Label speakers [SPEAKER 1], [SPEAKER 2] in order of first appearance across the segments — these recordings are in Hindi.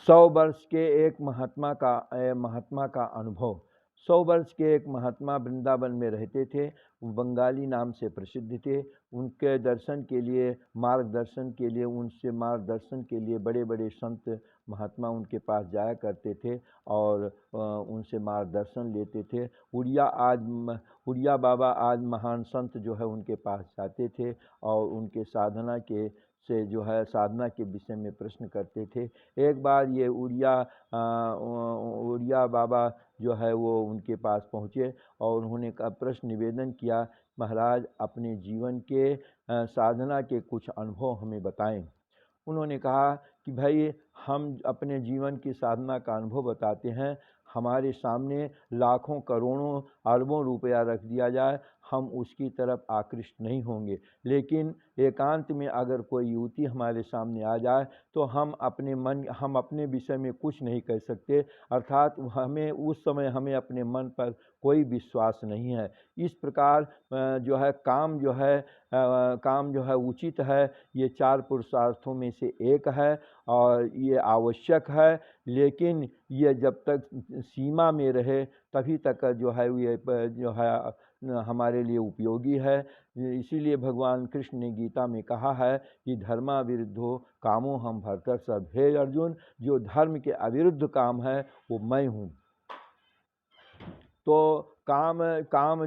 [SPEAKER 1] 100 वर्ष के एक महात्मा का अनुभव। 100 वर्ष के एक महात्मा वृंदावन में रहते थे। वो बंगाली नाम से प्रसिद्ध थे। उनके दर्शन के लिए, मार्गदर्शन के लिए, उनसे मार्गदर्शन के लिए बड़े बड़े संत महात्मा उनके पास जाया करते थे और उनसे मार्गदर्शन लेते थे। उड़िया बाबा आज महान संत जो है उनके पास जाते थे और उनके साधना के से जो है साधना के विषय में प्रश्न करते थे। एक बार ये उड़िया बाबा जो है वो उनके पास पहुँचे और उन्होंने का प्रश्न निवेदन किया, महाराज अपने जीवन के साधना के कुछ अनुभव हमें बताएं। उन्होंने कहा कि भाई हम अपने जीवन की साधना का अनुभव बताते हैं, हमारे सामने लाखों करोड़ों अरबों रुपया रख दिया जाए हम उसकी तरफ आकृष्ट नहीं होंगे, लेकिन एकांत में अगर कोई युवती हमारे सामने आ जाए तो हम अपने विषय में कुछ नहीं कह सकते, अर्थात हमें उस समय हमें अपने मन पर कोई विश्वास नहीं है। इस प्रकार जो है काम जो है उचित है, ये 4 पुरुषार्थों में से एक है और ये आवश्यक है, लेकिन ये जब तक सीमा में रहे तभी तक जो है ये जो है हमारे लिए उपयोगी है। इसीलिए भगवान कृष्ण ने गीता में कहा है कि धर्मा विरुद्धो कामो हम भर्तर्षभ। हे अर्जुन, जो धर्म के अविरुद्ध काम है वो मैं हूँ। तो काम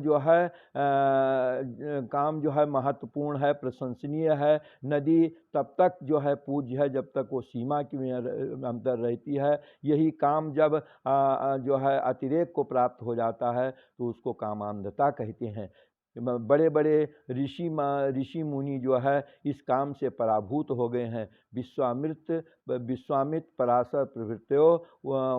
[SPEAKER 1] जो है महत्वपूर्ण है, प्रशंसनीय है। नदी तब तक जो है पूज्य है जब तक वो सीमा के अंदर रहती है। यही काम जब जो है अतिरेक को प्राप्त हो जाता है तो उसको कामांधता कहते हैं। बड़े बड़े ऋषि मुनि जो है इस काम से पराभूत हो गए हैं। विश्वामित्र पराशर प्रभृत्यो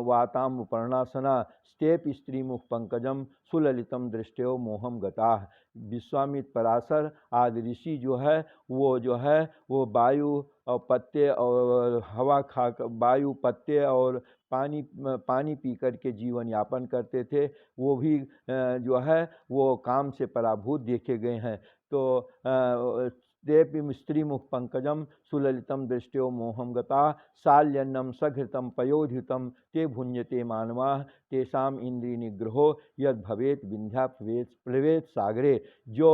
[SPEAKER 1] वाताम पर्णासना स्टेप स्त्री मुख पंकजम सुललितम दृष्टयो मोहम गताः। विश्वामित्र पराशर आदि ऋषि जो है वो वायु और पत्ते और हवा खा वायु पत्ते और पानी पी कर के जीवन यापन करते थे। वो भी जो है वो काम से पराभूत देखे गए हैं। तो देव स्त्री मुख पंकजम सुललितम दृष्टयो मोहम गता शाल्यन्नम सघृतम पयोधितम ते भुंजते मानवा तेषाम इंद्रिय निग्रहो यद भवेत विंध्या प्रवेत सागरे। जो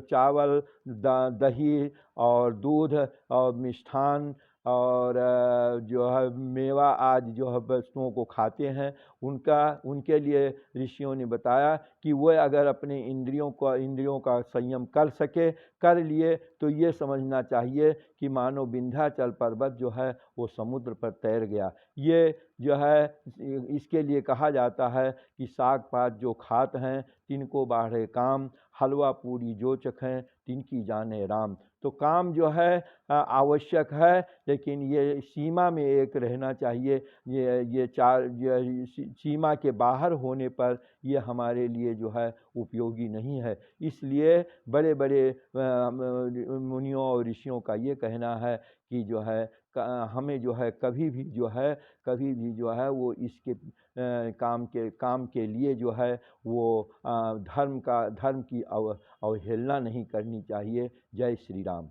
[SPEAKER 1] चावल दही और दूध और मिष्ठान और जो है मेवा आदि जो है वस्तुओं को खाते हैं, उनके लिए ऋषियों ने बताया कि वह अगर अपने इंद्रियों का संयम कर लिए तो ये समझना चाहिए कि मानो विंध्याचल पर्वत जो है वो समुद्र पर तैर गया। ये जो है इसके लिए कहा जाता है कि साग पात जो खात हैं तिनको बाढ़े काम, हलवा पूरी जो चखें तिनकी जाने राम। तो काम जो है आवश्यक है, लेकिन ये सीमा में एक रहना चाहिए। ये सीमा के बाहर होने पर ये हमारे लिए जो है उपयोगी नहीं है। इसलिए बड़े बड़े मुनियों और ऋषियों का ये कहना है कि जो है हमें जो है कभी भी जो है वो इसके काम के लिए जो है वो धर्म की अवहेलना नहीं करनी चाहिए। जय श्री राम।